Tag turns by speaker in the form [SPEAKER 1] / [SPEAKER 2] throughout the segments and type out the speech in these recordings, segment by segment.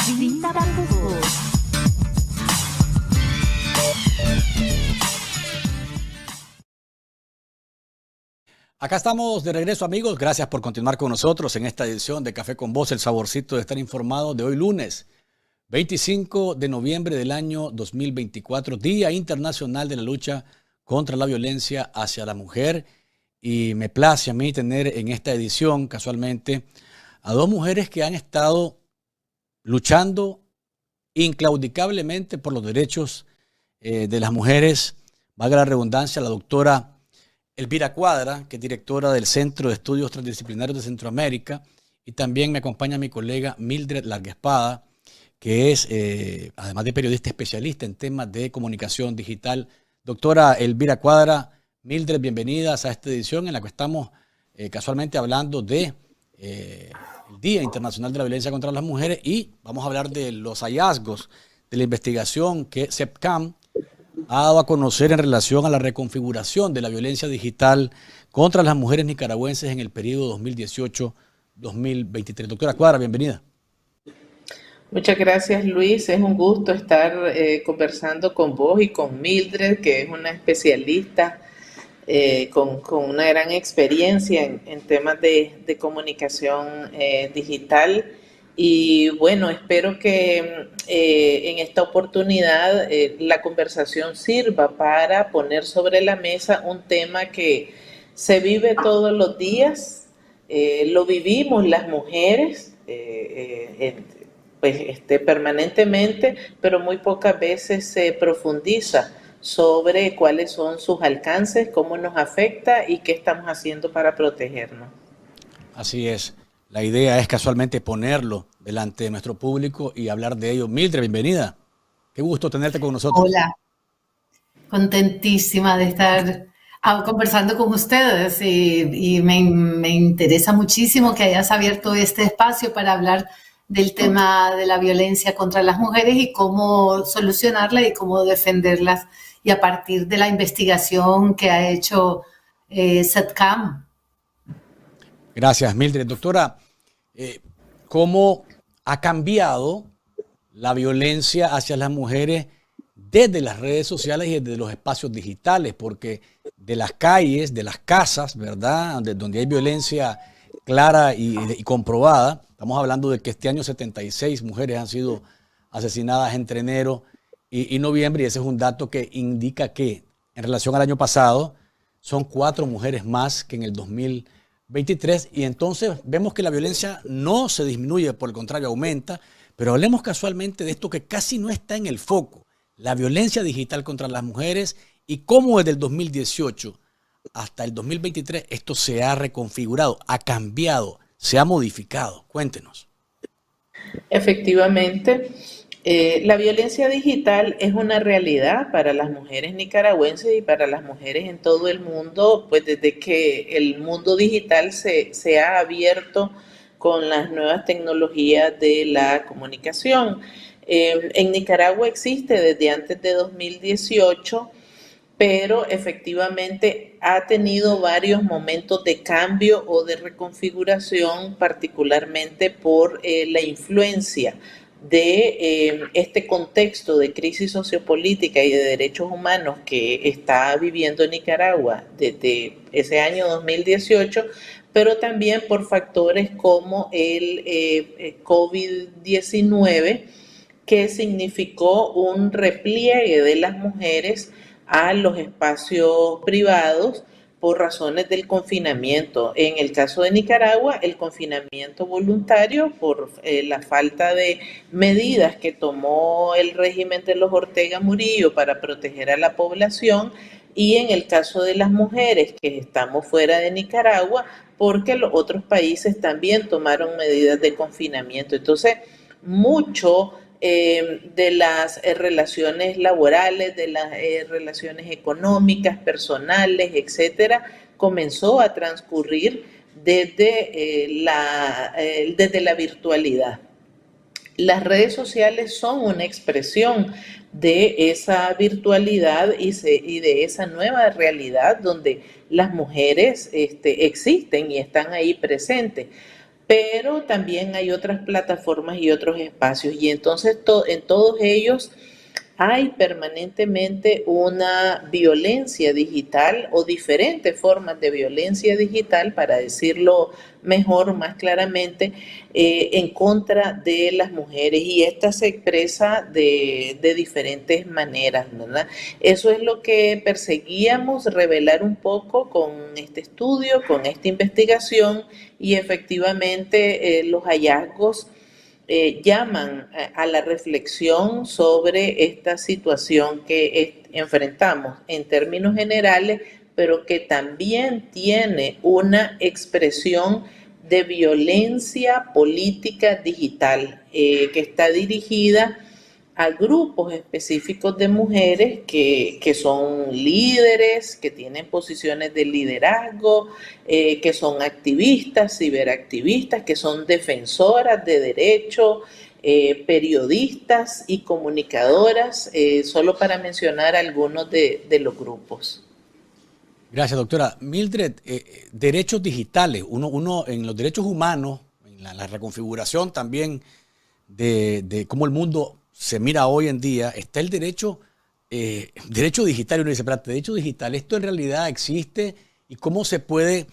[SPEAKER 1] Visita Pupo.
[SPEAKER 2] Acá estamos de regreso, amigos. Gracias por continuar con nosotros en esta edición de Café con Voz, el saborcito de estar informado de hoy lunes, 25 de noviembre del año 2024, Día Internacional de la Lucha contra la Violencia hacia la Mujer. Y me place a mí tener en esta edición, casualmente, a dos mujeres que han estado luchando inclaudicablemente por los derechos de las mujeres. Valga la redundancia, la doctora Elvira Cuadra, que es directora del Centro de Estudios Transdisciplinarios de Centroamérica, y también me acompaña mi colega Mildred Larguespada, que es, además de periodista, especialista en temas de comunicación digital. Doctora Elvira Cuadra, Mildred, bienvenidas a esta edición en la que estamos casualmente hablando de el Día Internacional de la Violencia contra las Mujeres, y vamos a hablar de los hallazgos de la investigación que CEPCAM ha dado a conocer en relación a la reconfiguración de la violencia digital contra las mujeres nicaragüenses en el periodo 2018-2023. Doctora Cuadra, bienvenida.
[SPEAKER 3] Muchas gracias, Luis. Es un gusto estar conversando con vos y con Mildred, que es una especialista con una gran experiencia en temas de comunicación digital. Y bueno, espero que en esta oportunidad la conversación sirva para poner sobre la mesa un tema que se vive todos los días, lo vivimos las mujeres permanentemente, pero muy pocas veces se profundiza sobre cuáles son sus alcances, cómo nos afecta y qué estamos haciendo para protegernos.
[SPEAKER 2] Así es. La idea es casualmente ponerlo delante de nuestro público y hablar de ello. Mildred, bienvenida. Qué gusto tenerte con nosotros.
[SPEAKER 4] Hola, contentísima de estar conversando con ustedes y me interesa muchísimo que hayas abierto este espacio para hablar del tema de la violencia contra las mujeres y cómo solucionarla y cómo defenderlas, y a partir de la investigación que ha hecho CEPCAM.
[SPEAKER 2] Gracias, Mildred. Doctora, ¿cómo ha cambiado la violencia hacia las mujeres desde las redes sociales y desde los espacios digitales? Porque de las calles, de las casas, ¿verdad?, donde hay violencia clara y comprobada, estamos hablando de que este año 76 mujeres han sido asesinadas entre enero y noviembre, y ese es un dato que indica que en relación al año pasado son 4 mujeres más que en el 2023, y entonces vemos que la violencia no se disminuye, por el contrario aumenta. Pero hablemos casualmente de esto que casi no está en el foco, la violencia digital contra las mujeres, y cómo desde el 2018 hasta el 2023 esto se ha reconfigurado, ha cambiado, se ha modificado. Cuéntenos.
[SPEAKER 3] Efectivamente, la violencia digital es una realidad para las mujeres nicaragüenses y para las mujeres en todo el mundo, pues desde que el mundo digital se ha abierto con las nuevas tecnologías de la comunicación. En Nicaragua existe desde antes de 2018, pero efectivamente ha tenido varios momentos de cambio o de reconfiguración, particularmente por la influencia de este contexto de crisis sociopolítica y de derechos humanos que está viviendo Nicaragua desde ese año 2018, pero también por factores como el COVID-19, que significó un repliegue de las mujeres a los espacios privados por razones del confinamiento. En el caso de Nicaragua, el confinamiento voluntario por la falta de medidas que tomó el régimen de los Ortega Murillo para proteger a la población, y en el caso de las mujeres que estamos fuera de Nicaragua, porque los otros países también tomaron medidas de confinamiento. Entonces, mucho de las relaciones laborales, de las relaciones económicas, personales, etcétera, comenzó a transcurrir desde la virtualidad. Las redes sociales son una expresión de esa virtualidad y de esa nueva realidad donde las mujeres existen y están ahí presentes. pero también hay otras plataformas y otros espacios, y entonces en todos ellos hay permanentemente una violencia digital o diferentes formas de violencia digital, para decirlo mejor, más claramente, en contra de las mujeres, y esta se expresa de diferentes maneras, ¿verdad? Eso es lo que perseguíamos revelar un poco con este estudio, con esta investigación, y efectivamente los hallazgos llaman a la reflexión sobre esta situación que enfrentamos en términos generales, pero que también tiene una expresión de violencia política digital, que está dirigida a grupos específicos de mujeres que son líderes, que tienen posiciones de liderazgo, que son activistas, ciberactivistas, que son defensoras de derechos, periodistas y comunicadoras, solo para mencionar algunos de los grupos.
[SPEAKER 2] Gracias, doctora. Mildred, derechos digitales, uno en los derechos humanos, en la reconfiguración también de cómo el mundo se mira hoy en día, está el derecho digital. Y uno dice, espérate, derecho digital, ¿esto en realidad existe? ¿Y cómo se puede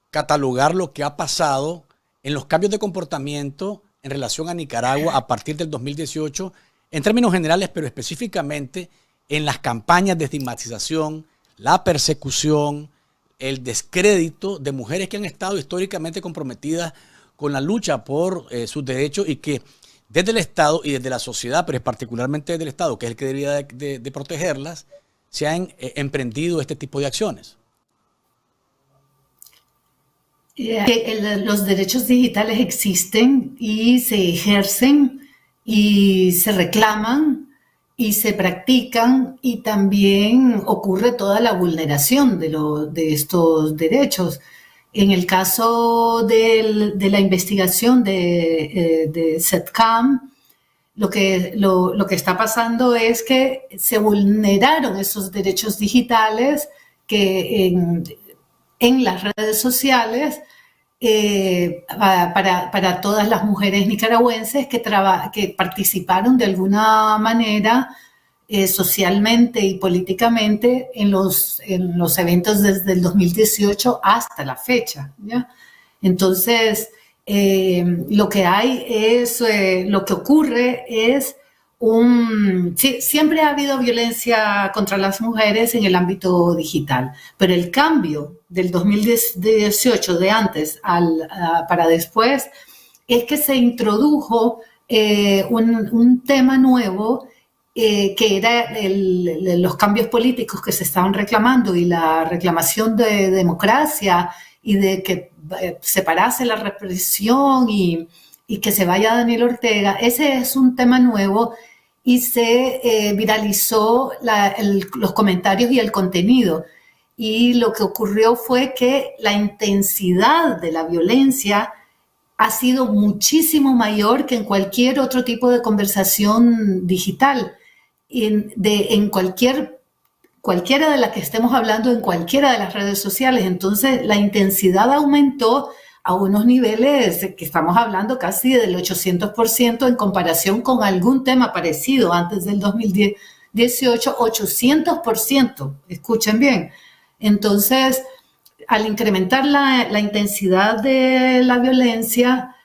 [SPEAKER 2] catalogar lo que ha pasado en los cambios de comportamiento en relación a Nicaragua a partir del 2018, en términos generales, pero específicamente en las campañas de estigmatización, la persecución, el descrédito de mujeres que han estado históricamente comprometidas con la lucha por sus derechos, y que desde el Estado y desde la sociedad, pero particularmente desde el Estado, que es el que debería de protegerlas, se han emprendido este tipo de acciones?
[SPEAKER 4] Los derechos digitales existen y se ejercen y se reclaman y se practican, y también ocurre toda la vulneración de estos derechos. En el caso de la investigación de SETCAM, lo que está pasando es que se vulneraron esos derechos digitales que en las redes sociales para todas las mujeres nicaragüenses que participaron de alguna manera socialmente y políticamente en los eventos desde el 2018 hasta la fecha, ¿ya? Entonces, lo que ocurre es siempre ha habido violencia contra las mujeres en el ámbito digital, pero el cambio del 2018 de antes para después es que se introdujo un tema nuevo, que era los cambios políticos que se estaban reclamando, y la reclamación de democracia y de que se parase la represión y que se vaya Daniel Ortega. Ese es un tema nuevo, y se viralizó los comentarios y el contenido. Y lo que ocurrió fue que la intensidad de la violencia ha sido muchísimo mayor que en cualquier otro tipo de conversación digital, en cualquiera de las que estemos hablando, en cualquiera de las redes sociales. Entonces, la intensidad aumentó a unos niveles que estamos hablando casi del 800% en comparación con algún tema parecido antes del 2018, 800%, escuchen bien. Entonces, al incrementar la intensidad de la violencia,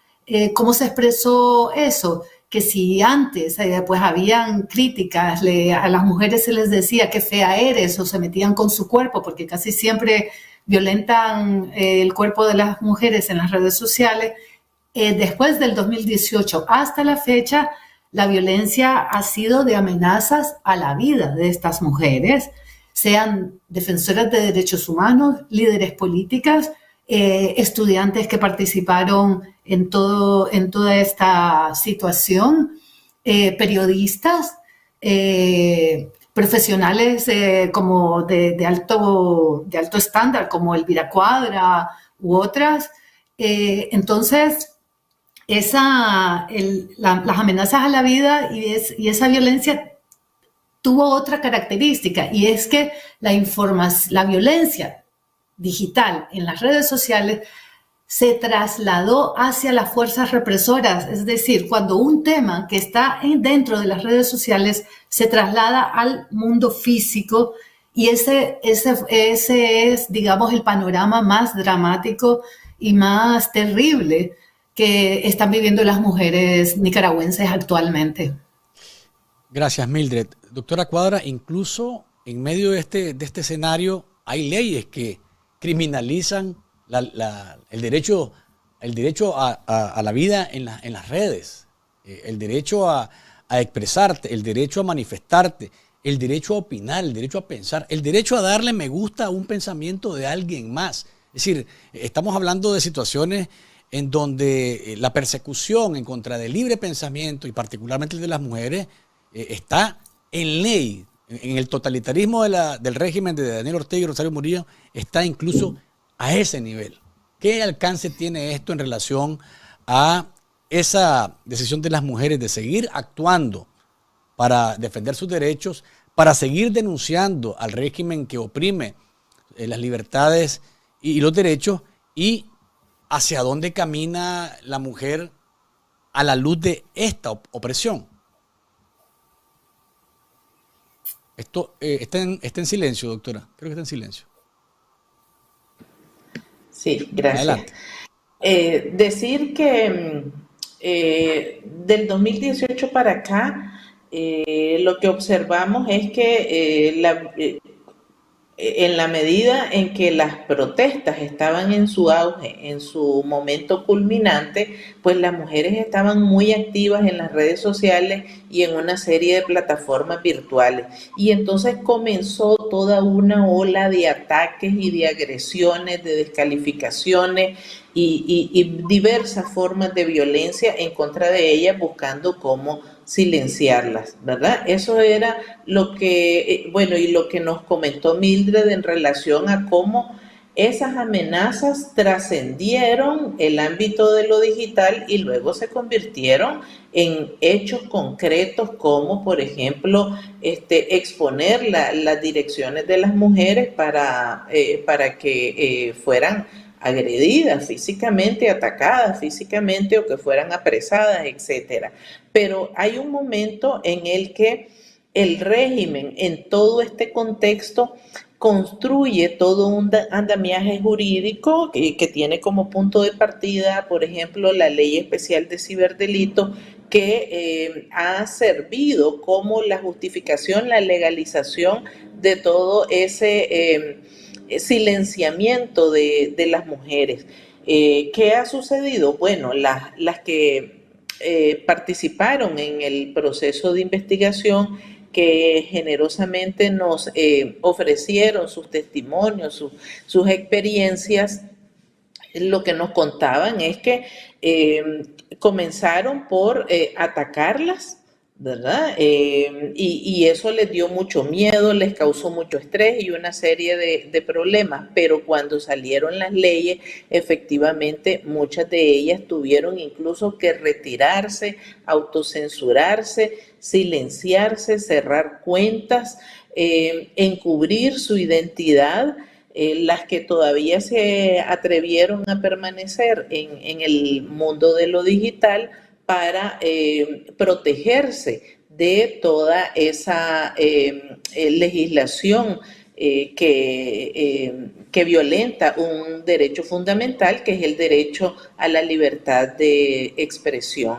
[SPEAKER 4] ¿cómo se expresó eso? Que si antes pues habían críticas, a las mujeres se les decía qué fea eres, o se metían con su cuerpo, porque casi siempre violentan el cuerpo de las mujeres en las redes sociales. Después del 2018 hasta la fecha, la violencia ha sido de amenazas a la vida de estas mujeres, sean defensoras de derechos humanos, líderes políticas, estudiantes que participaron en toda esta situación, periodistas, profesionales como de alto estándar, como Elvira Cuadra u otras. Entonces, las amenazas a la vida y esa violencia tuvo otra característica, y es que la violencia digital en las redes sociales se trasladó hacia las fuerzas represoras, es decir, cuando un tema que está dentro de las redes sociales se traslada al mundo físico, y ese es, digamos, el panorama más dramático y más terrible que están viviendo las mujeres nicaragüenses actualmente.
[SPEAKER 2] Gracias, Mildred. Doctora Cuadra, incluso en medio de este escenario hay leyes que criminalizan el derecho a la vida en las redes, el derecho a expresarte, el derecho a manifestarte, el derecho a opinar, el derecho a pensar, el derecho a darle me gusta a un pensamiento de alguien más. Es decir, estamos hablando de situaciones en donde la persecución en contra del libre pensamiento y particularmente el de las mujeres está en ley. En el totalitarismo del régimen de Daniel Ortega y Rosario Murillo está incluso a ese nivel. ¿Qué alcance tiene esto en relación a esa decisión de las mujeres de seguir actuando para defender sus derechos, para seguir denunciando al régimen que oprime las libertades y los derechos, y hacia dónde camina la mujer a la luz de esta opresión? Esto está en silencio, doctora. Creo que está en silencio.
[SPEAKER 3] Sí, gracias.
[SPEAKER 2] Adelante.
[SPEAKER 3] Decir que del 2018 para acá, lo que observamos es que en la medida en que las protestas estaban en su auge, en su momento culminante, pues las mujeres estaban muy activas en las redes sociales y en una serie de plataformas virtuales. Y entonces comenzó toda una ola de ataques y de agresiones, de descalificaciones y diversas formas de violencia en contra de ellas, buscando cómo silenciarlas, ¿verdad? Eso era lo que, bueno, y lo que nos comentó Mildred en relación a cómo esas amenazas trascendieron el ámbito de lo digital y luego se convirtieron en hechos concretos como, por ejemplo, exponer las direcciones de las mujeres para que fueran agredidas físicamente, atacadas físicamente o que fueran apresadas, etcétera. Pero hay un momento en el que el régimen, en todo este contexto, construye todo un andamiaje jurídico que tiene como punto de partida, por ejemplo, la Ley Especial de Ciberdelito, que ha servido como la justificación, la legalización de todo ese silenciamiento de las mujeres. ¿Qué ha sucedido? Bueno, las que participaron en el proceso de investigación, que generosamente nos ofrecieron sus testimonios, sus experiencias, lo que nos contaban es que comenzaron por atacarlas, ¿verdad? Y eso les dio mucho miedo, les causó mucho estrés y una serie de problemas, pero cuando salieron las leyes, efectivamente muchas de ellas tuvieron incluso que retirarse, autocensurarse, silenciarse, cerrar cuentas, encubrir su identidad. Las que todavía se atrevieron a permanecer en el mundo de lo digital para protegerse de toda esa legislación que violenta un derecho fundamental, que es el derecho a la libertad de expresión.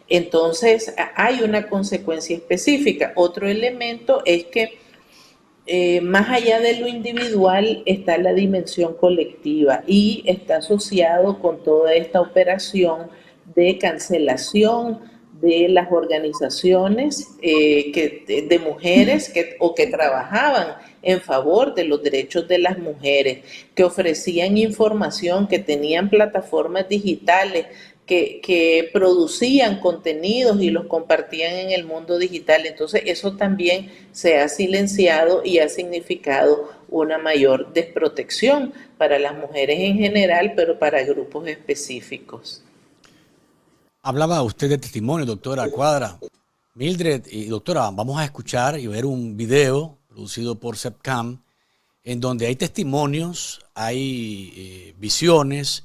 [SPEAKER 3] Entonces, hay una consecuencia específica. Otro elemento es que más allá de lo individual está la dimensión colectiva y está asociado con toda esta operación de cancelación de las organizaciones de mujeres que trabajaban en favor de los derechos de las mujeres, que ofrecían información, que tenían plataformas digitales, que producían contenidos y los compartían en el mundo digital. Entonces eso también se ha silenciado y ha significado una mayor desprotección para las mujeres en general, pero para grupos específicos.
[SPEAKER 2] Hablaba usted de testimonio, doctora Cuadra. Mildred y doctora, vamos a escuchar y ver un video producido por SEPCAM en donde hay testimonios, hay visiones,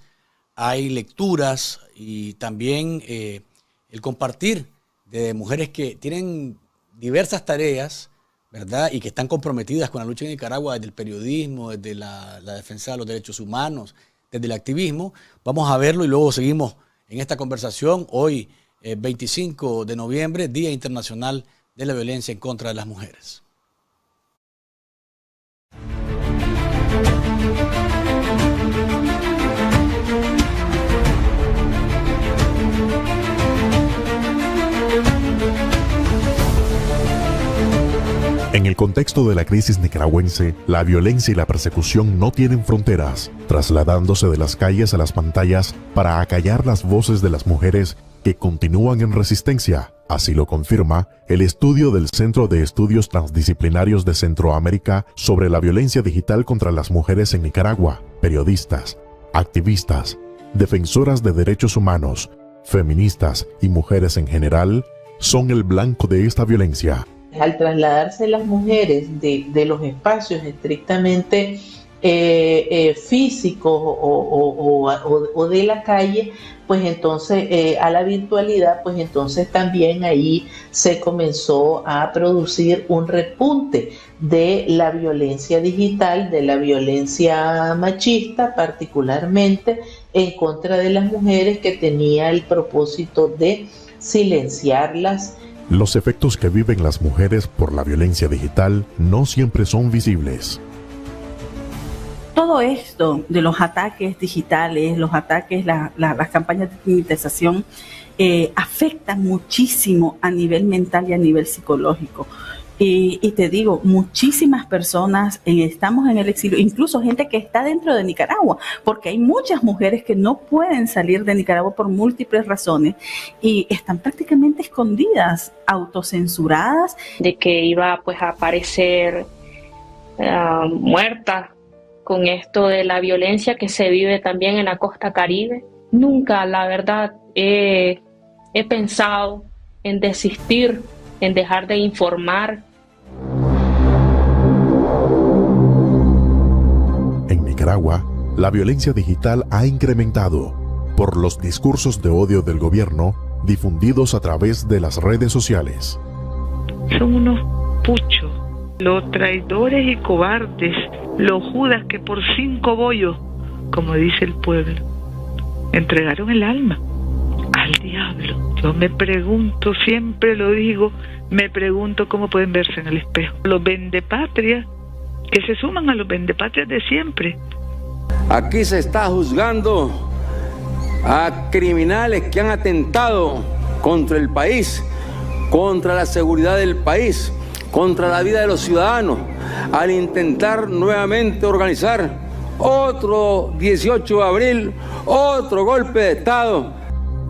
[SPEAKER 2] hay lecturas y también el compartir de mujeres que tienen diversas tareas, ¿verdad? Y que están comprometidas con la lucha en Nicaragua desde el periodismo, desde la defensa de los derechos humanos, desde el activismo. Vamos a verlo y luego seguimos en esta conversación. Hoy, 25 de noviembre, Día Internacional de la Violencia en contra de las Mujeres.
[SPEAKER 1] En el contexto de la crisis nicaragüense, la violencia y la persecución no tienen fronteras, trasladándose de las calles a las pantallas para acallar las voces de las mujeres que continúan en resistencia. Así lo confirma el estudio del Centro de Estudios Transdisciplinarios de Centroamérica sobre la violencia digital contra las mujeres en Nicaragua. Periodistas, activistas, defensoras de derechos humanos, feministas y mujeres en general son el blanco de esta violencia.
[SPEAKER 3] Al trasladarse las mujeres de los espacios estrictamente físicos o de la calle, pues entonces a la virtualidad, pues entonces también ahí se comenzó a producir un repunte de la violencia digital, de la violencia machista, particularmente en contra de las mujeres, que tenía el propósito de silenciarlas.
[SPEAKER 1] Los efectos que viven las mujeres por la violencia digital no siempre son visibles.
[SPEAKER 5] Todo esto de los ataques digitales, los ataques, las campañas de digitalización, afectan muchísimo a nivel mental y a nivel psicológico. Y te digo, muchísimas personas estamos en el exilio, incluso gente que está dentro de Nicaragua, porque hay muchas mujeres que no pueden salir de Nicaragua por múltiples razones y están prácticamente escondidas, autocensuradas.
[SPEAKER 6] De que iba pues a aparecer muerta con esto de la violencia que se vive también en la costa Caribe. Nunca, la verdad, he pensado en desistir, en dejar de informar.
[SPEAKER 1] En Nicaragua, la violencia digital ha incrementado por los discursos de odio del gobierno difundidos a través de las redes sociales.
[SPEAKER 7] Son unos puchos, los traidores y cobardes, los judas que por 5 bollos, como dice el pueblo, entregaron el alma al diablo. Yo me pregunto, siempre lo digo, me pregunto cómo pueden verse en el espejo. Los vendepatrias que se suman a los vendepatrias de siempre.
[SPEAKER 8] Aquí se está juzgando a criminales que han atentado contra el país, contra la seguridad del país, contra la vida de los ciudadanos, al intentar nuevamente organizar otro 18 de abril, otro golpe de Estado.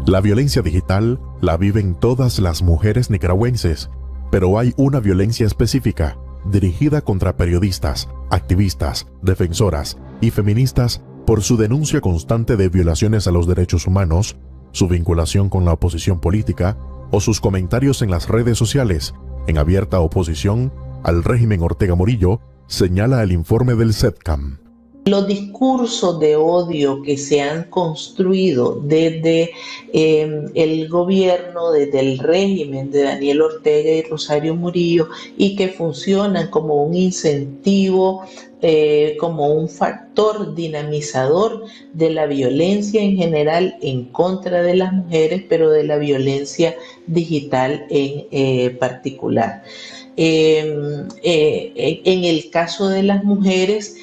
[SPEAKER 1] La violencia digital la viven todas las mujeres nicaragüenses, pero hay una violencia específica dirigida contra periodistas, activistas, defensoras y feministas por su denuncia constante de violaciones a los derechos humanos, su vinculación con la oposición política o sus comentarios en las redes sociales en abierta oposición al régimen Ortega Murillo, señala el informe del CEDCAM.
[SPEAKER 3] Los discursos de odio que se han construido desde el gobierno, desde el régimen de Daniel Ortega y Rosario Murillo, y que funcionan como un incentivo, como un factor dinamizador de la violencia en general en contra de las mujeres, pero de la violencia digital en particular. En el caso de las mujeres,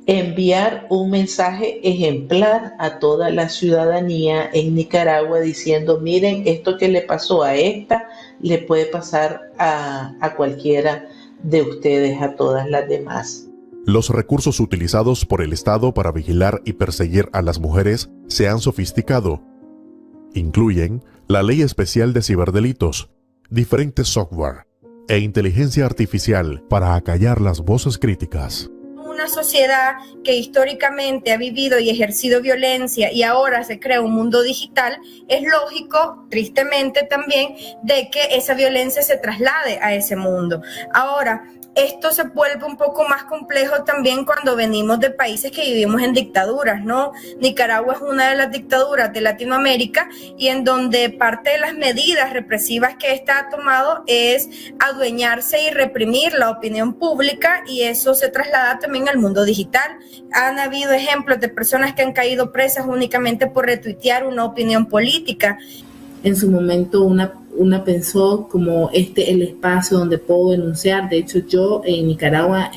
[SPEAKER 3] enviar un mensaje ejemplar a toda la ciudadanía en Nicaragua diciendo: miren, esto que le pasó a esta le puede pasar a cualquiera de ustedes, a todas las demás.
[SPEAKER 1] Los recursos utilizados por el Estado para vigilar y perseguir a las mujeres se han sofisticado. Incluyen la Ley Especial de Ciberdelitos, diferentes software e inteligencia artificial para acallar las voces críticas.
[SPEAKER 9] Una sociedad que históricamente ha vivido y ejercido violencia y ahora se crea un mundo digital, es lógico, tristemente también, de que esa violencia se traslade a ese mundo. Ahora, esto se vuelve un poco más complejo también cuando venimos de países que vivimos en dictaduras, ¿no? Nicaragua es una de las dictaduras de Latinoamérica y en donde parte de las medidas represivas que esta ha tomado es adueñarse y reprimir la opinión pública, y eso se traslada también al mundo digital. Han habido ejemplos de personas que han caído presas únicamente por retuitear una opinión política.
[SPEAKER 10] En su momento una pensó como el espacio donde puedo denunciar. De hecho, yo en Nicaragua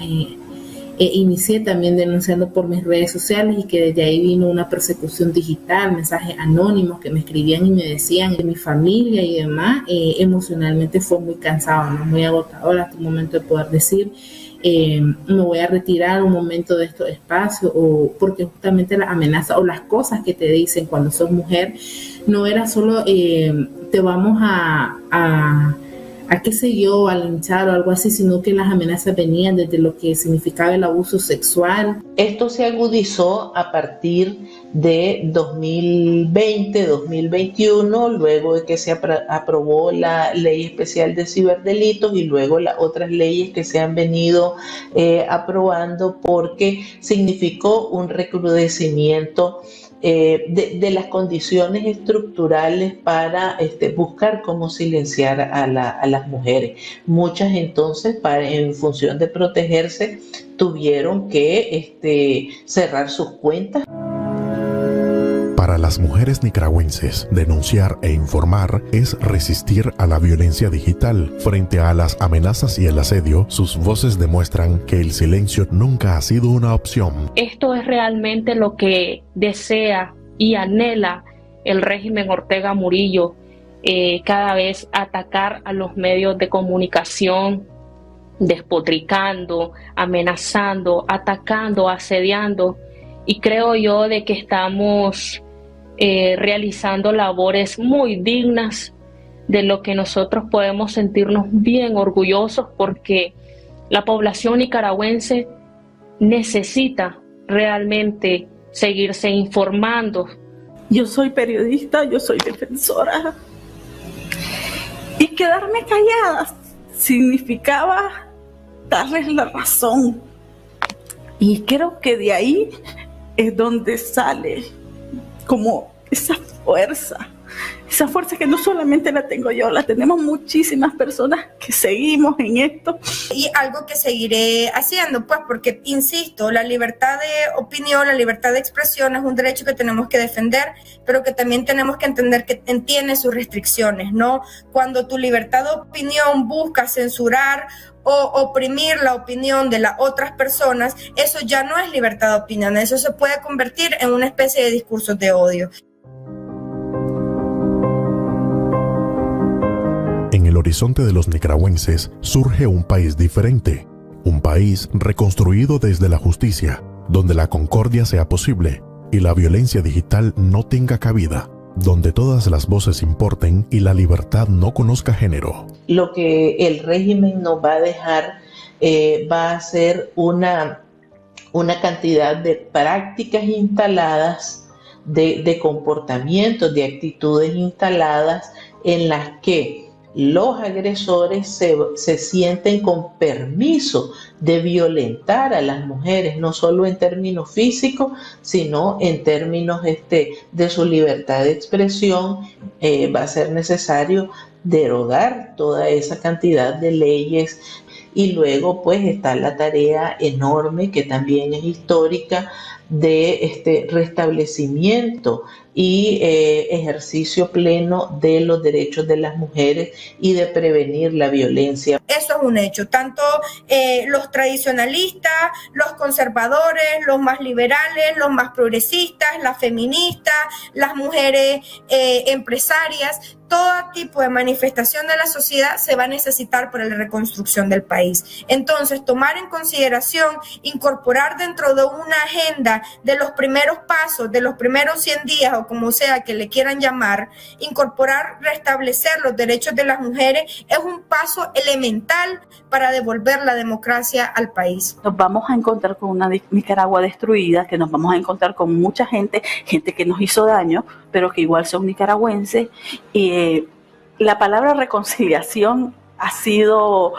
[SPEAKER 10] inicié también denunciando por mis redes sociales, y que desde ahí vino una persecución digital, mensajes anónimos que me escribían y me decían de mi familia y demás. Emocionalmente fue muy cansado, ¿no? Muy agotador hasta un momento de poder decir me voy a retirar un momento de estos espacios, o porque justamente las amenazas o las cosas que te dicen cuando sos mujer no era solo te vamos a qué sé yo, a linchar o algo así, sino que las amenazas venían desde lo que significaba el abuso sexual.
[SPEAKER 3] Esto se agudizó a partir de 2020-2021, luego de que se aprobó la Ley Especial de Ciberdelitos y luego las otras leyes que se han venido aprobando, porque significó un recrudecimiento de las condiciones estructurales para buscar cómo silenciar a las mujeres. Muchas entonces, en función de protegerse, tuvieron que cerrar sus cuentas.
[SPEAKER 1] Para las mujeres nicaragüenses, denunciar e informar es resistir a la violencia digital. Frente a las amenazas y el asedio, sus voces demuestran que el silencio nunca ha sido una opción.
[SPEAKER 6] Esto es realmente lo que desea y anhela el régimen Ortega Murillo, cada vez atacar a los medios de comunicación, despotricando, amenazando, atacando, asediando. Y creo yo de que estamos realizando labores muy dignas, de lo que nosotros podemos sentirnos bien orgullosos, porque la población nicaragüense necesita realmente seguirse informando.
[SPEAKER 5] Yo soy periodista, yo soy defensora, y quedarme callada significaba darles la razón, y creo que de ahí es donde sale como esa fuerza que no solamente la tengo yo, la tenemos muchísimas personas que seguimos en esto.
[SPEAKER 9] Y algo que seguiré haciendo, pues, porque, insisto, la libertad de opinión, la libertad de expresión es un derecho que tenemos que defender, pero que también tenemos que entender que tiene sus restricciones, ¿no? Cuando tu libertad de opinión busca censurar o oprimir la opinión de las otras personas, eso ya no es libertad de opinión, eso se puede convertir en una especie de discursos de odio.
[SPEAKER 1] En el horizonte de los nicaragüenses surge un país diferente, un país reconstruido desde la justicia, donde la concordia sea posible y la violencia digital no tenga cabida, donde todas las voces importen y la libertad no conozca género.
[SPEAKER 3] Lo que el régimen nos va a dejar va a ser una cantidad de prácticas instaladas, de comportamientos, de actitudes instaladas en las que los agresores se sienten con permiso de violentar a las mujeres, no solo en términos físicos, sino en términos de su libertad de expresión. Va a ser necesario derogar toda esa cantidad de leyes. Y luego pues está la tarea enorme, que también es histórica, de restablecimiento y ejercicio pleno de los derechos de las mujeres y de prevenir la violencia.
[SPEAKER 9] Eso es un hecho. Tanto los tradicionalistas, los conservadores, los más liberales, los más progresistas, las feministas, las mujeres empresarias, todo tipo de manifestación de la sociedad se va a necesitar para la reconstrucción del país. Entonces, tomar en consideración, incorporar dentro de una agenda de los primeros pasos, de los primeros 100 días o como sea que le quieran llamar, incorporar, restablecer los derechos de las mujeres es un paso elemental para devolver la democracia al país.
[SPEAKER 5] Nos vamos a encontrar con una Nicaragua destruida, que nos vamos a encontrar con mucha gente que nos hizo daño, pero que igual son nicaragüenses. La palabra reconciliación ha sido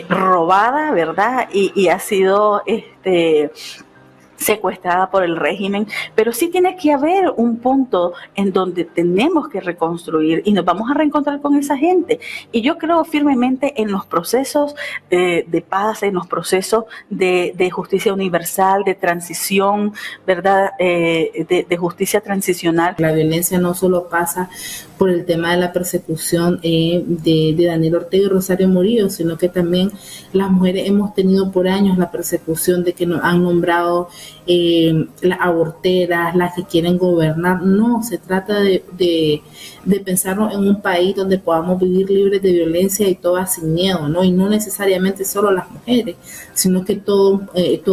[SPEAKER 5] robada, ¿verdad? Y ha sido secuestrada por el régimen, pero sí tiene que haber un punto en donde tenemos que reconstruir y nos vamos a reencontrar con esa gente. Y yo creo firmemente en los procesos de paz, en los procesos de justicia universal, de transición, ¿verdad? De justicia transicional.
[SPEAKER 10] La violencia no solo pasa por el tema de la persecución de Daniel Ortega y Rosario Murillo, sino que también las mujeres hemos tenido por años la persecución de que nos han nombrado las aborteras, las que quieren gobernar. No, se trata de pensarnos en un país donde podamos vivir libres de violencia y todas sin miedo, ¿no? Y no necesariamente solo las mujeres, sino que todo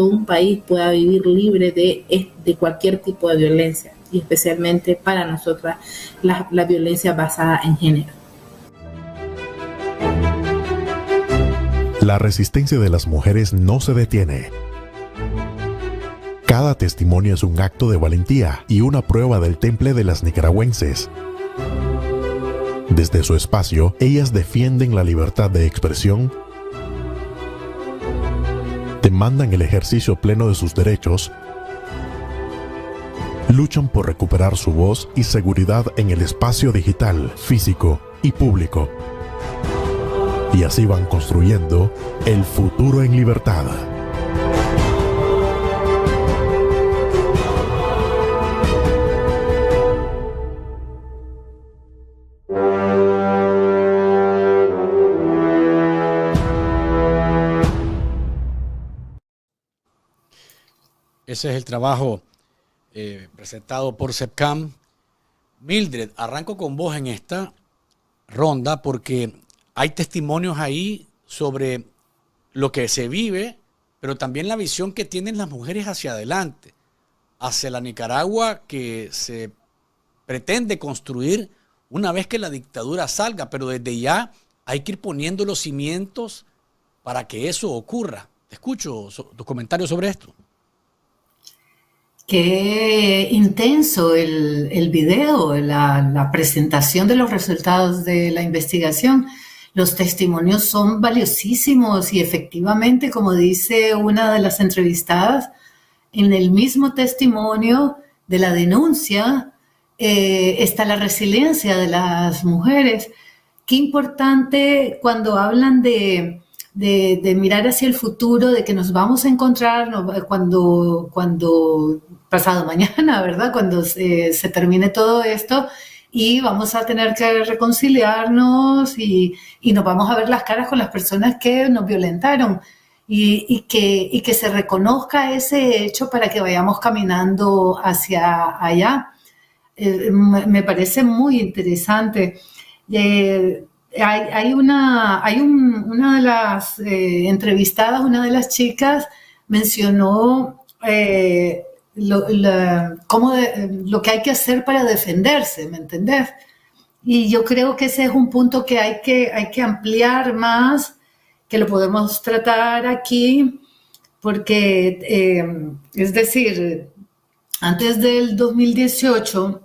[SPEAKER 10] un país pueda vivir libre de cualquier tipo de violencia, y especialmente para nosotras la violencia basada en género.
[SPEAKER 1] La resistencia de las mujeres no se detiene. Cada testimonio es un acto de valentía y una prueba del temple de las nicaragüenses. Desde su espacio, ellas defienden la libertad de expresión, demandan el ejercicio pleno de sus derechos, luchan por recuperar su voz y seguridad en el espacio digital, físico y público. Y así van construyendo el futuro en libertad.
[SPEAKER 2] Ese es el trabajo presentado por CEPCAM. Mildred, arranco con vos en esta ronda porque hay testimonios ahí sobre lo que se vive, pero también la visión que tienen las mujeres hacia adelante, hacia la Nicaragua que se pretende construir una vez que la dictadura salga, pero desde ya hay que ir poniendo los cimientos para que eso ocurra. Te escucho tus comentarios sobre esto.
[SPEAKER 4] Qué intenso el video, la presentación de los resultados de la investigación. Los testimonios son valiosísimos y efectivamente, como dice una de las entrevistadas, en el mismo testimonio de la denuncia está la resiliencia de las mujeres. Qué importante cuando hablan de mirar hacia el futuro, de que nos vamos a encontrar cuando pasado mañana, ¿verdad? Cuando se termine todo esto y vamos a tener que reconciliarnos y nos vamos a ver las caras con las personas que nos violentaron y que se reconozca ese hecho para que vayamos caminando hacia allá. Me parece muy interesante. Hay una de las entrevistadas, una de las chicas mencionó lo que hay que hacer para defenderse, ¿me entendés? Y yo creo que ese es un punto que hay que ampliar más, que lo podemos tratar aquí, porque, es decir, antes del 2018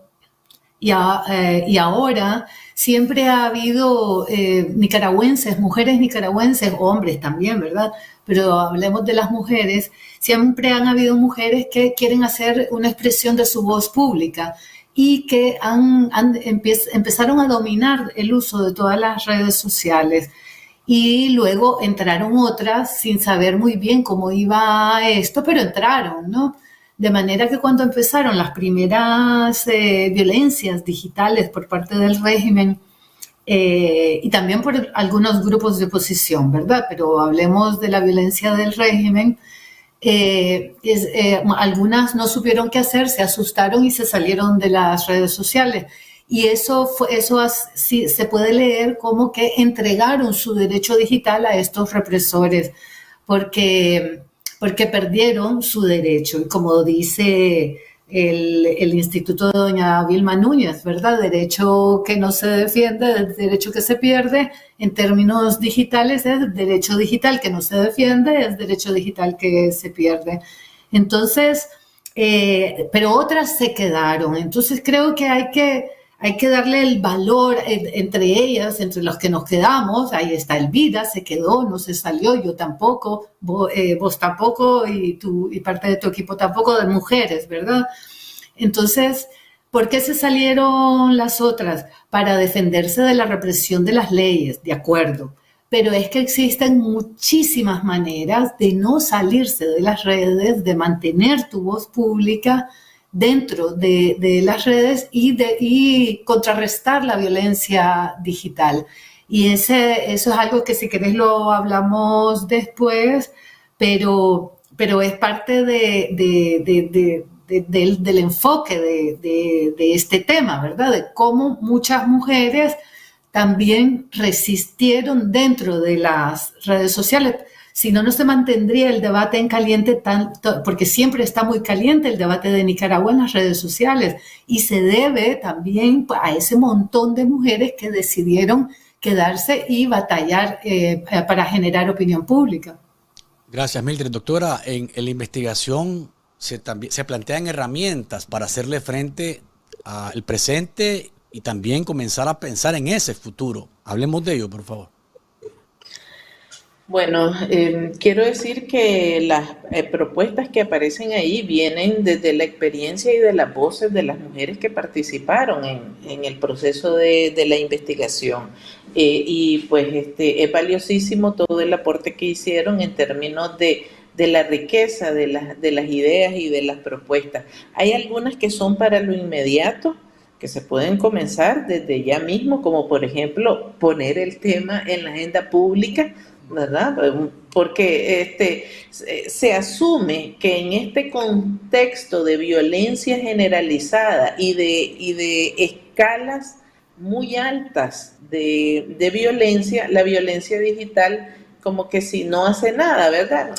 [SPEAKER 4] y ahora siempre ha habido nicaragüenses, mujeres nicaragüenses, hombres también, ¿verdad? Pero hablemos de las mujeres, siempre han habido mujeres que quieren hacer una expresión de su voz pública y que empezaron a dominar el uso de todas las redes sociales. Y luego entraron otras sin saber muy bien cómo iba esto, pero entraron, ¿no? De manera que cuando empezaron las primeras violencias digitales por parte del régimen, y también por algunos grupos de oposición, ¿verdad? Pero hablemos de la violencia del régimen. Algunas no supieron qué hacer, se asustaron y se salieron de las redes sociales. Y eso sí, se puede leer como que entregaron su derecho digital a estos represores, porque perdieron su derecho. Y como dice el Instituto de doña Vilma Núñez, ¿verdad? Derecho que no se defiende, derecho que se pierde. En términos digitales es derecho digital que no se defiende, es derecho digital que se pierde. Entonces, pero otras se quedaron. Entonces creo que hay que darle el valor entre ellas, entre los que nos quedamos. Ahí está Elvira, se quedó, no se salió, yo tampoco, vos tampoco y parte de tu equipo tampoco, de mujeres, ¿verdad? Entonces, ¿por qué se salieron las otras? Para defenderse de la represión de las leyes, de acuerdo. Pero es que existen muchísimas maneras de no salirse de las redes, de mantener tu voz pública dentro de las redes y contrarrestar la violencia digital. Y eso es algo que si querés lo hablamos después, pero es parte del enfoque de este tema, ¿verdad? De cómo muchas mujeres también resistieron dentro de las redes sociales. Si no, no se mantendría el debate en caliente tanto, porque siempre está muy caliente el debate de Nicaragua en las redes sociales, y se debe también a ese montón de mujeres que decidieron quedarse y batallar para generar opinión pública.
[SPEAKER 2] Gracias, Mildred. Doctora, en la investigación se plantean herramientas para hacerle frente al presente y también comenzar a pensar en ese futuro. Hablemos de ello, por favor.
[SPEAKER 3] Bueno, quiero decir que las propuestas que aparecen ahí vienen desde la experiencia y de las voces de las mujeres que participaron en el proceso de la investigación. Y pues es valiosísimo todo el aporte que hicieron en términos de la riqueza de las ideas y de las propuestas. Hay algunas que son para lo inmediato, que se pueden comenzar desde ya mismo, como por ejemplo poner el tema en la agenda pública, ¿verdad? Porque se asume que en este contexto de violencia generalizada y de escalas muy altas de violencia, la violencia digital como que si no hace nada, ¿verdad?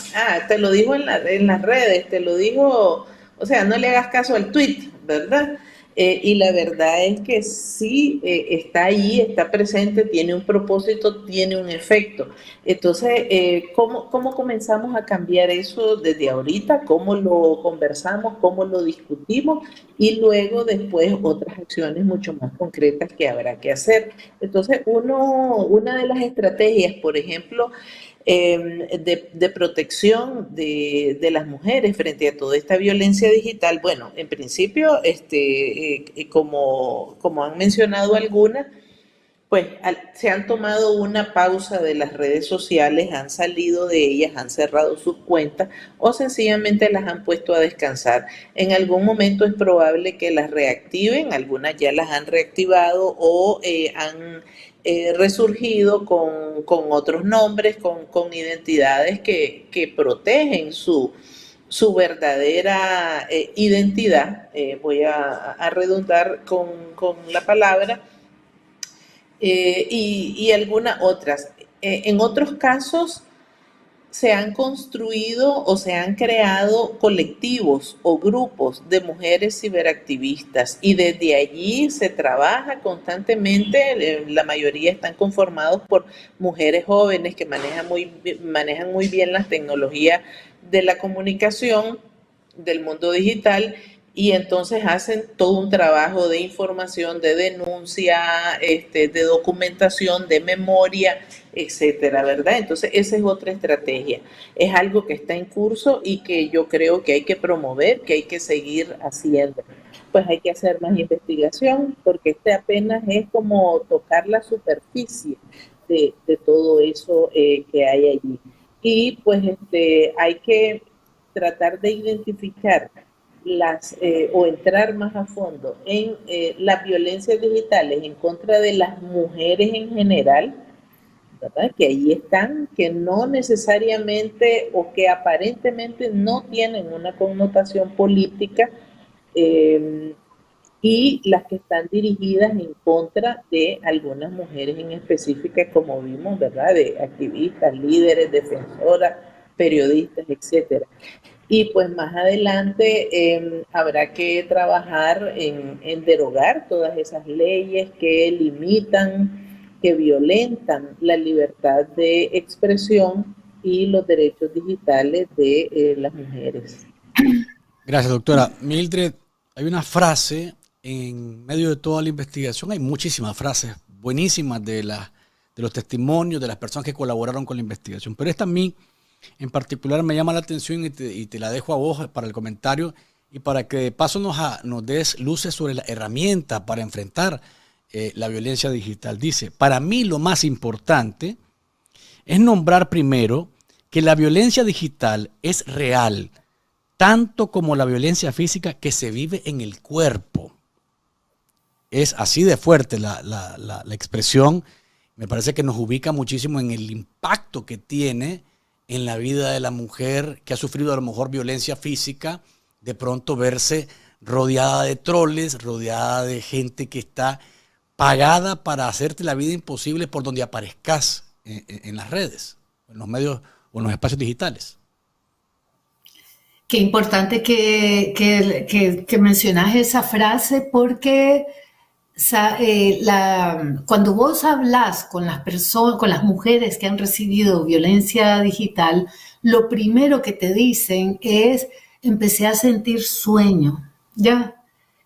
[SPEAKER 3] Te lo digo en las redes, te lo digo, o sea, no le hagas caso al tweet, ¿verdad? Y la verdad es que sí está ahí, está presente, tiene un propósito, tiene un efecto. Entonces, ¿cómo comenzamos a cambiar eso desde ahorita? ¿Cómo lo conversamos? ¿Cómo lo discutimos? Y luego después otras acciones mucho más concretas que habrá que hacer. Entonces, una de las estrategias, por ejemplo, de protección de las mujeres frente a toda esta violencia digital, bueno, en principio, como han mencionado algunas, pues se han tomado una pausa de las redes sociales, han salido de ellas, han cerrado sus cuentas o sencillamente las han puesto a descansar. En algún momento es probable que las reactiven, algunas ya las han reactivado o han resurgido con otros nombres, con identidades que protegen su verdadera identidad. Voy a redundar con la palabra. Y algunas otras. En otros casos se han construido o se han creado colectivos o grupos de mujeres ciberactivistas y desde allí se trabaja constantemente. La mayoría están conformados por mujeres jóvenes que manejan muy bien las tecnologías de la comunicación, del mundo digital, y entonces hacen todo un trabajo de información, de denuncia, de documentación, de memoria, etcétera, ¿verdad? Entonces esa es otra estrategia. Es algo que está en curso y que yo creo que hay que promover, que hay que seguir haciendo. Pues hay que hacer más investigación porque apenas es como tocar la superficie de todo eso que hay allí. Y pues hay que tratar de identificar o entrar más a fondo en las violencias digitales en contra de las mujeres en general, ¿verdad? Que ahí están, que no necesariamente o que aparentemente no tienen una connotación política, y las que están dirigidas en contra de algunas mujeres en específica, como vimos, ¿verdad? De activistas, líderes, defensoras, periodistas, etcétera. Y pues más adelante habrá que trabajar en derogar todas esas leyes que limitan, que violentan la libertad de expresión y los derechos digitales de las mujeres.
[SPEAKER 2] Gracias, doctora. Mildred, hay una frase en medio de toda la investigación hay muchísimas frases buenísimas de los testimonios de las personas que colaboraron con la investigación. Pero esta a mí en particular me llama la atención y te la dejo a vos para el comentario y para que de paso nos des luces sobre la herramienta para enfrentar la violencia digital. Dice, para mí lo más importante es nombrar primero que la violencia digital es real, tanto como la violencia física que se vive en el cuerpo. Es así de fuerte la expresión. Me parece que nos ubica muchísimo en el impacto que tiene en la vida de la mujer que ha sufrido a lo mejor violencia física, de pronto verse rodeada de troles, rodeada de gente que está pagada para hacerte la vida imposible por donde aparezcas en las redes, en los medios o en los espacios digitales.
[SPEAKER 4] Qué importante que mencionas esa frase porque cuando vos hablas con las personas, con las mujeres que han recibido violencia digital, lo primero que te dicen es: empecé a sentir sueño, ¿ya?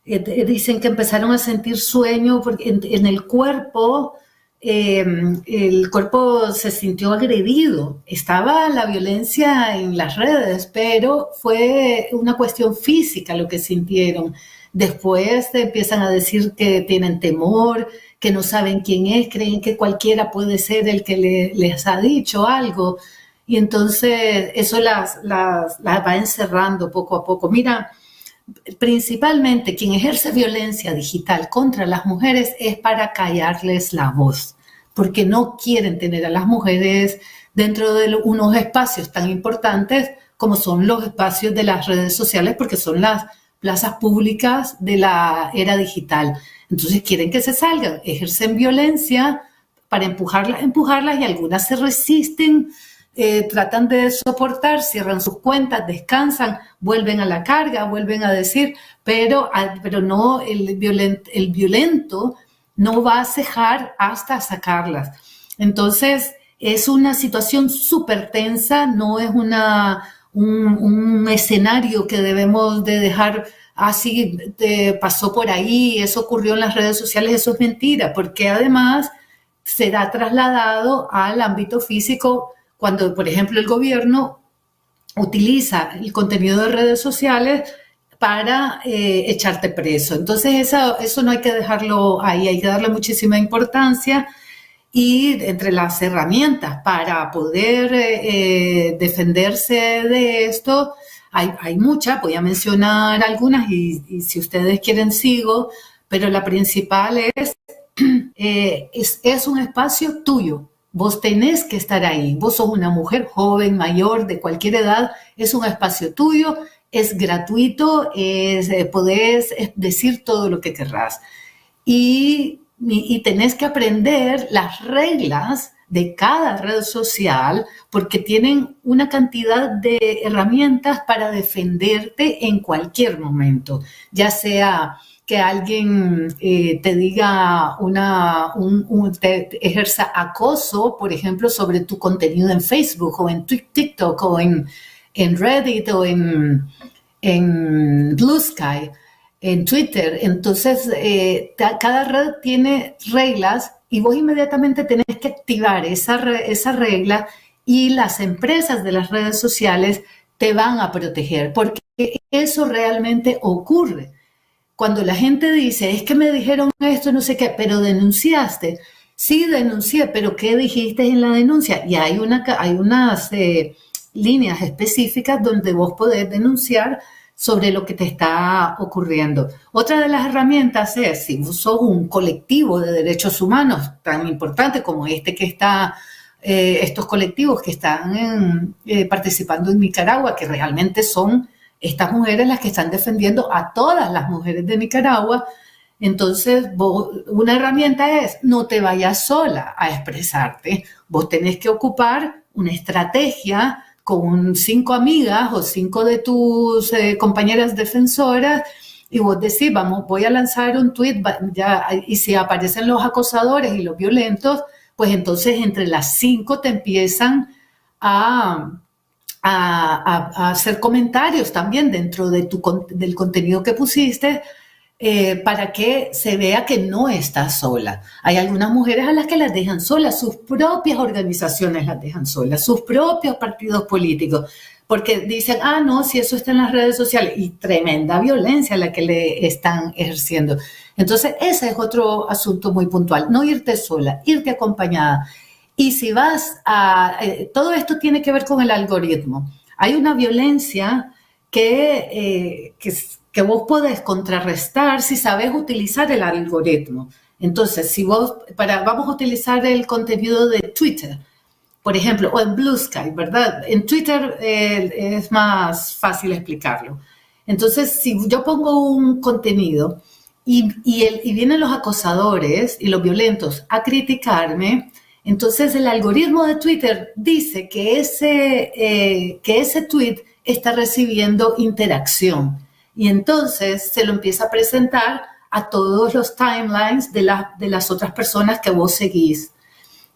[SPEAKER 4] Dicen que empezaron a sentir sueño porque en el cuerpo se sintió agredido. Estaba la violencia en las redes, pero fue una cuestión física lo que sintieron. Después te empiezan a decir que tienen temor, que no saben quién es, creen que cualquiera puede ser el que les ha dicho algo. Y entonces eso las va encerrando poco a poco. Mira, principalmente quien ejerce violencia digital contra las mujeres es para callarles la voz, porque no quieren tener a las mujeres dentro de unos espacios tan importantes como son los espacios de las redes sociales, porque son las plazas públicas de la era digital. Entonces quieren que se salgan, ejercen violencia para empujarlas y algunas se resisten, tratan de soportar, cierran sus cuentas, descansan, vuelven a la carga, vuelven a decir, pero no, el violento no va a cejar hasta sacarlas. Entonces es una situación súper tensa, no es un escenario que debemos de dejar así, pasó por ahí, eso ocurrió en las redes sociales. Eso es mentira, porque además será trasladado al ámbito físico cuando, por ejemplo, el gobierno utiliza el contenido de redes sociales para echarte preso. Entonces eso no hay que dejarlo ahí, hay que darle muchísima importancia. Y entre las herramientas para poder defenderse de esto, hay muchas, voy a mencionar algunas y si ustedes quieren sigo, pero la principal es un espacio tuyo. Vos tenés que estar ahí. Vos sos una mujer joven, mayor, de cualquier edad, es un espacio tuyo, es gratuito, podés decir todo lo que querrás. Y tenés que aprender las reglas de cada red social porque tienen una cantidad de herramientas para defenderte en cualquier momento, ya sea que alguien te diga te ejerza acoso, por ejemplo, sobre tu contenido en Facebook o en TikTok o en Reddit o en Blue Sky, en Twitter. Entonces, cada red tiene reglas y vos inmediatamente tenés que activar esa regla y las empresas de las redes sociales te van a proteger porque eso realmente ocurre. Cuando la gente dice, es que me dijeron esto, no sé qué, pero denunciaste. Sí, denuncié, pero ¿qué dijiste en la denuncia? Y hay unas líneas específicas donde vos podés denunciar sobre lo que te está ocurriendo. Otra de las herramientas es, si vos sos un colectivo de derechos humanos tan importante como estos colectivos que están participando en Nicaragua, que realmente son estas mujeres las que están defendiendo a todas las mujeres de Nicaragua, entonces una herramienta es, no te vayas sola a expresarte, vos tenés que ocupar una estrategia con 5 amigas o 5 de tus compañeras defensoras y vos decís, voy a lanzar un tweet y si aparecen los acosadores y los violentos, pues entonces entre las 5 te empiezan a hacer comentarios también dentro de del contenido que pusiste para que se vea que no está sola. Hay algunas mujeres a las que las dejan solas, sus propias organizaciones las dejan solas, sus propios partidos políticos, porque dicen, no, si eso está en las redes sociales, y tremenda violencia la que le están ejerciendo. Entonces, ese es otro asunto muy puntual, no irte sola, irte acompañada. Y si vas todo esto tiene que ver con el algoritmo. Hay una violencia que vos podés contrarrestar si sabes utilizar el algoritmo. Entonces, si vamos a utilizar el contenido de Twitter, por ejemplo, o en Blue Sky, ¿verdad? En Twitter es más fácil explicarlo. Entonces, si yo pongo un contenido y vienen los acosadores y los violentos a criticarme, entonces el algoritmo de Twitter dice que ese tweet está recibiendo interacción. Y entonces se lo empieza a presentar a todos los timelines de las otras personas que vos seguís.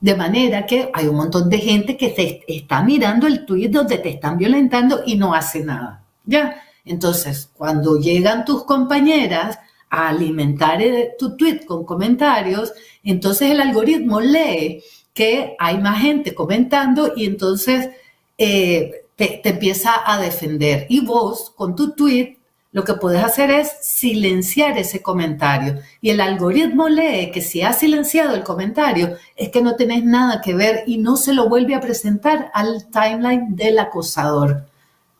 [SPEAKER 4] De manera que hay un montón de gente que te está mirando el tweet donde te están violentando y no hace nada. ¿Ya? Entonces, cuando llegan tus compañeras a alimentar tu tweet con comentarios, entonces el algoritmo lee que hay más gente comentando y entonces te empieza a defender. Y vos, con tu tweet, lo que puedes hacer es silenciar ese comentario. Y el algoritmo lee que si has silenciado el comentario es que no tenés nada que ver y no se lo vuelve a presentar al timeline del acosador.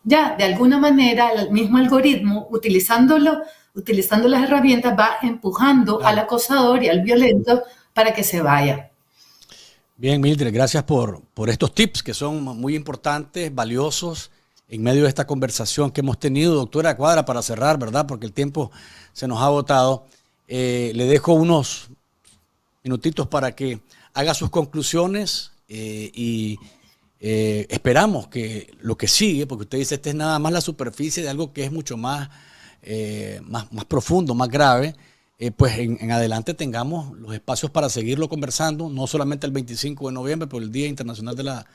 [SPEAKER 4] Ya, de alguna manera, el mismo algoritmo, utilizando las herramientas, va empujando al acosador y al violento para que se vaya.
[SPEAKER 2] Bien, Mildred, gracias por estos tips que son muy importantes, valiosos, en medio de esta conversación que hemos tenido. Doctora Cuadra, para cerrar, ¿verdad? Porque el tiempo se nos ha agotado. Le dejo unos minutitos para que haga sus conclusiones y esperamos que lo que sigue, porque usted dice, esta es nada más la superficie de algo que es mucho más profundo, más grave, pues en adelante tengamos los espacios para seguirlo conversando, no solamente el 25 de noviembre, por el Día Internacional de la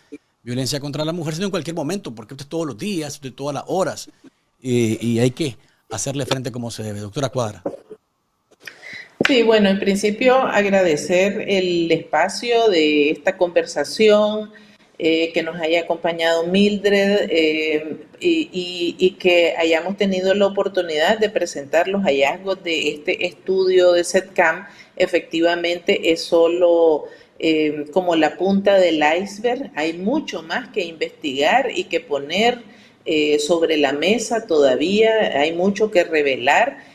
[SPEAKER 2] Violencia contra la Mujer, sino en cualquier momento, porque esto es todos los días, esto es todas las horas, y hay que hacerle frente como se debe. Doctora Cuadra.
[SPEAKER 3] Sí, bueno, en principio agradecer el espacio de esta conversación, que nos haya acompañado Mildred y que hayamos tenido la oportunidad de presentar los hallazgos de este estudio de CEDCAM. Efectivamente es solo como la punta del iceberg. Hay mucho más que investigar y que poner sobre la mesa todavía, hay mucho que revelar.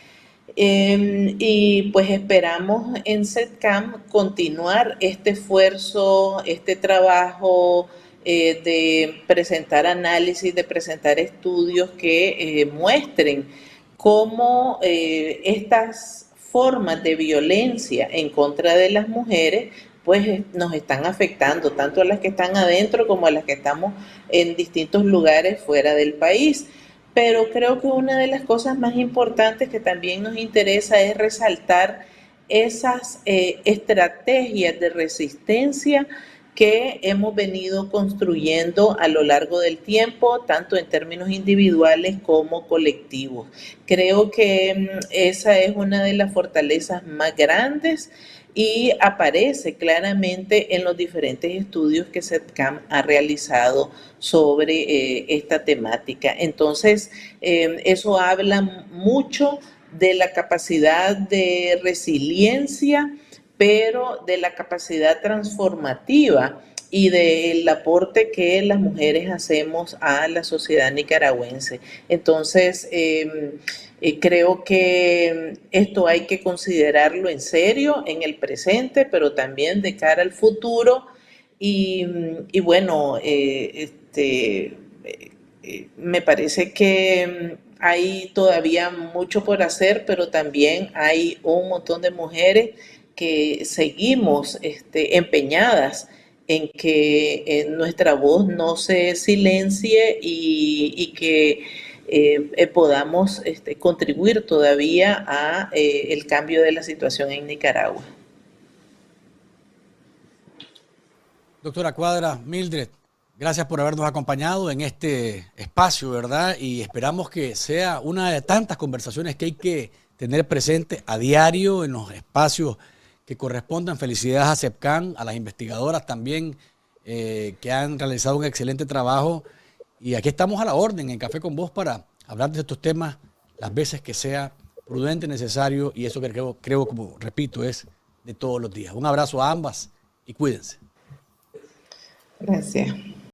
[SPEAKER 3] Y pues esperamos en CEDCAM continuar este esfuerzo, este trabajo de presentar análisis, de presentar estudios que muestren cómo estas formas de violencia en contra de las mujeres pues nos están afectando, tanto a las que están adentro como a las que estamos en distintos lugares fuera del país. Pero creo que una de las cosas más importantes que también nos interesa es resaltar esas estrategias de resistencia que hemos venido construyendo a lo largo del tiempo, tanto en términos individuales como colectivos. Creo que esa es una de las fortalezas más grandes y aparece claramente en los diferentes estudios que CEDCAM ha realizado sobre esta temática. Entonces, eso habla mucho de la capacidad de resiliencia, pero de la capacidad transformativa y del aporte que las mujeres hacemos a la sociedad nicaragüense. Entonces, creo que esto hay que considerarlo en serio en el presente, pero también de cara al futuro. Y bueno, me parece que hay todavía mucho por hacer, pero también hay un montón de mujeres que seguimos empeñadas en que nuestra voz no se silencie y que podamos contribuir todavía a el cambio de la situación en Nicaragua.
[SPEAKER 2] Doctora Cuadra, Mildred, gracias por habernos acompañado en este espacio, ¿verdad? Y esperamos que sea una de tantas conversaciones que hay que tener presente a diario en los espacios que correspondan. Felicidades a CEPCAN, a las investigadoras también que han realizado un excelente trabajo. Y aquí estamos a la orden en Café con Vos para hablar de estos temas las veces que sea prudente, necesario, y eso que creo, como repito, es de todos los días. Un abrazo a ambas y cuídense.
[SPEAKER 3] Gracias.